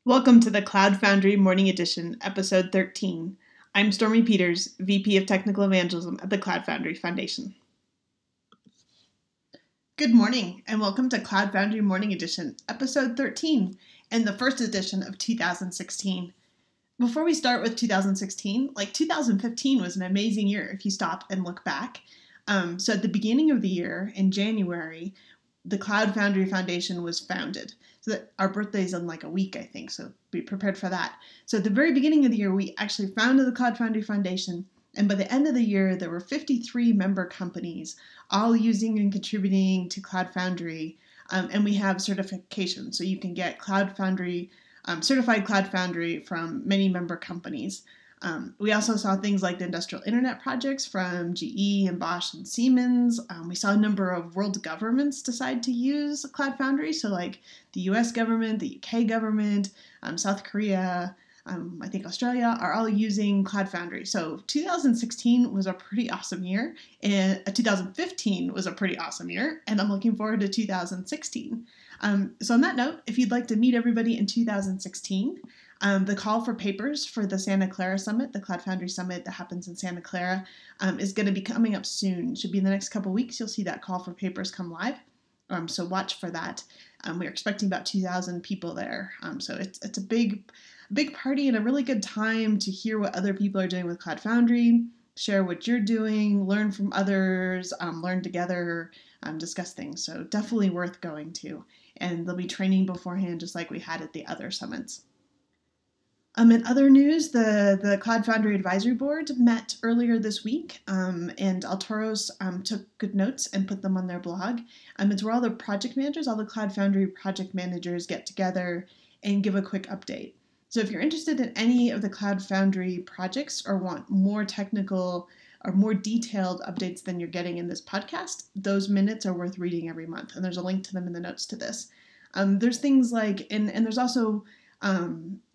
Welcome to the Cloud Foundry Morning Edition, Episode 13. I'm Stormy Peters, VP of Technical Evangelism at the Cloud Foundry Foundation. Good morning, and welcome to Cloud Foundry Morning Edition, Episode 13, and the first edition of 2016. Before we start with 2016, 2015 was an amazing year if you stop and look back. So at the beginning of the year, in January, the Cloud Foundry Foundation was founded. So that our birthday's in like a week, I think, so be prepared for that. So at the very beginning of the year, we actually founded the Cloud Foundry Foundation, and by the end of the year, there were 53 member companies all using and contributing to Cloud Foundry, and we have certification, so you can get Cloud Foundry, certified Cloud Foundry from many member companies. We also saw things like the industrial internet projects from GE and Bosch and Siemens. We saw a number of world governments decide to use Cloud Foundry. So like the US government, the UK government, South Korea, I think Australia are all using Cloud Foundry. So 2016 was a pretty awesome year, and 2015 was a pretty awesome year, and I'm looking forward to 2016. So on that note, if you'd like to meet everybody in 2016, the call for papers for the Santa Clara Summit, the Cloud Foundry Summit that happens in Santa Clara, is going to be coming up soon. Should be in the next couple weeks. You'll see that call for papers come live. So watch for that. We're expecting about 2,000 people there. So it's a big party and a really good time to hear what other people are doing with Cloud Foundry, share what you're doing, learn from others, learn together, discuss things. So definitely worth going to. And there'll be training beforehand, just like we had at the other summits. In other news, the Cloud Foundry Advisory Board met earlier this week, and Altoros took good notes and put them on their blog. It's where all the project managers, all the Cloud Foundry project managers get together and give a quick update. So if you're interested in any of the Cloud Foundry projects or want more technical or more detailed updates than you're getting in this podcast, those minutes are worth reading every month, and there's a link to them in the notes to this. There's things like, and there's also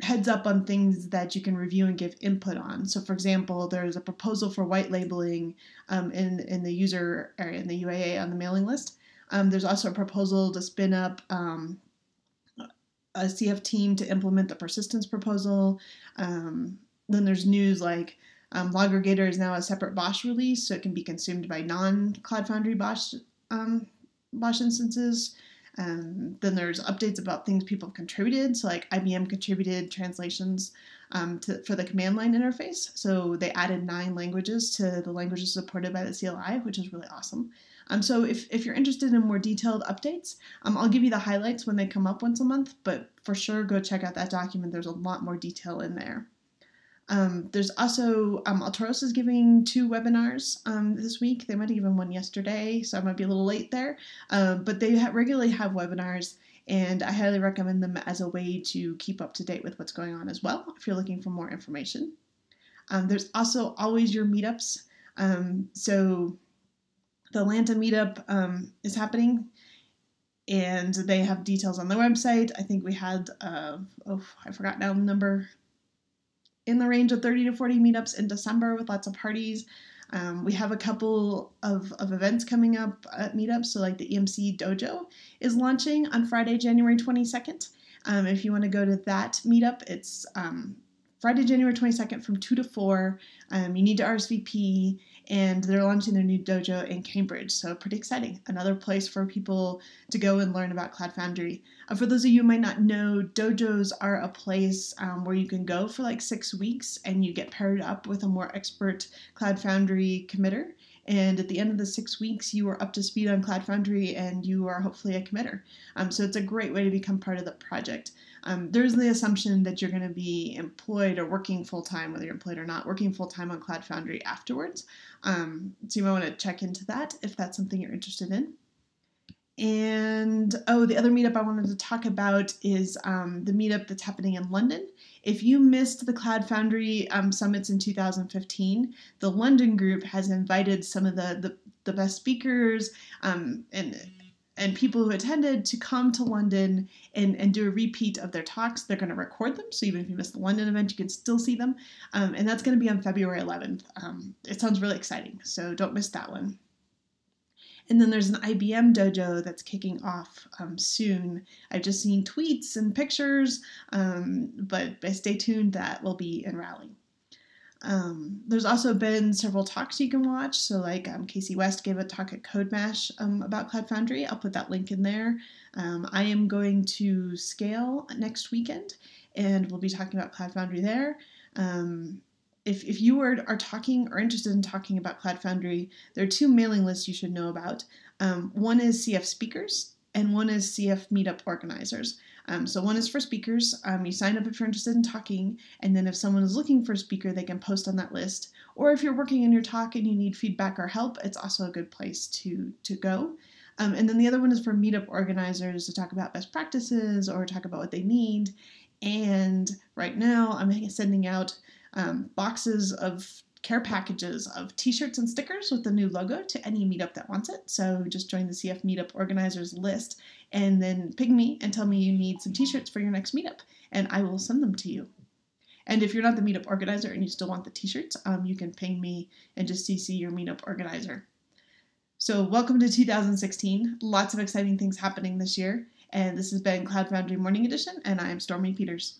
heads up on things that you can review and give input on. So for example, there's a proposal for white labeling in the user area, in the UAA on the mailing list. There's also a proposal to spin up a CF team to implement the persistence proposal. Then there's news like Logregator is now a separate Bosch release, so it can be consumed by non-Cloud Foundry Bosch instances. Then there's updates about things people have contributed. So like IBM contributed translations for the command line interface. So they added 9 languages to the languages supported by the CLI, which is really awesome. So if you're interested in more detailed updates, I'll give you the highlights when they come up once a month, but for sure go check out that document. There's a lot more detail in there. There's also, Altoros is giving 2 webinars this week. They might have given one yesterday, so I might be a little late there. But they regularly have webinars, and I highly recommend them as a way to keep up to date with what's going on as well, if you're looking for more information. There's also always your meetups. So the Atlanta Meetup is happening, and they have details on their website. I think we had, I forgot now the number, in the range of 30 to 40 meetups in December with lots of parties. We have a couple of events coming up at meetups. So like the EMC Dojo is launching on Friday, January 22nd. If you want to go to that meetup, it's Friday, January 22nd from 2 to 4. You need to RSVP, and they're launching their new dojo in Cambridge. So pretty exciting. Another place for people to go and learn about Cloud Foundry. For those of you who might not know, dojos are a place where you can go for like 6 weeks and you get paired up with a more expert Cloud Foundry committer. And at the end of the 6 weeks, you are up to speed on Cloud Foundry and you are hopefully a committer. So it's a great way to become part of the project. There's the assumption that you're going to be employed or working full-time, whether you're employed or not, working full-time on Cloud Foundry afterwards. So you might want to check into that if that's something you're interested in. And, the other meetup I wanted to talk about is the meetup that's happening in London. If you missed the Cloud Foundry summits in 2015, the London group has invited some of the best speakers and people who attended to come to London and do a repeat of their talks. They're going to record them, so even if you missed the London event, you can still see them. And that's going to be on February 11th. It sounds really exciting, so don't miss that one. And then there's an IBM Dojo that's kicking off soon. I've just seen tweets and pictures, but stay tuned, that will be in Raleigh. There's also been several talks you can watch. So like Casey West gave a talk at CodeMash about Cloud Foundry. I'll put that link in there. I am going to Scale next weekend, and we'll be talking about Cloud Foundry there. If you are talking or interested in talking about Cloud Foundry, there are two mailing lists you should know about. One is CF speakers, and one is CF meetup organizers. So one is for speakers. You sign up if you're interested in talking, and then if someone is looking for a speaker, they can post on that list. Or if you're working in your talk and you need feedback or help, it's also a good place to go. And then the other one is for meetup organizers to talk about best practices or talk about what they need. And right now I'm sending out boxes of care packages of t-shirts and stickers with the new logo to any meetup that wants it. So just join the CF meetup organizers list and then ping me and tell me you need some t-shirts for your next meetup, and I will send them to you. And if you're not the meetup organizer and you still want the t-shirts, you can ping me and just CC your meetup organizer. So welcome to 2016. Lots of exciting things happening this year. And this has been Cloud Foundry Morning Edition, and I am Stormy Peters.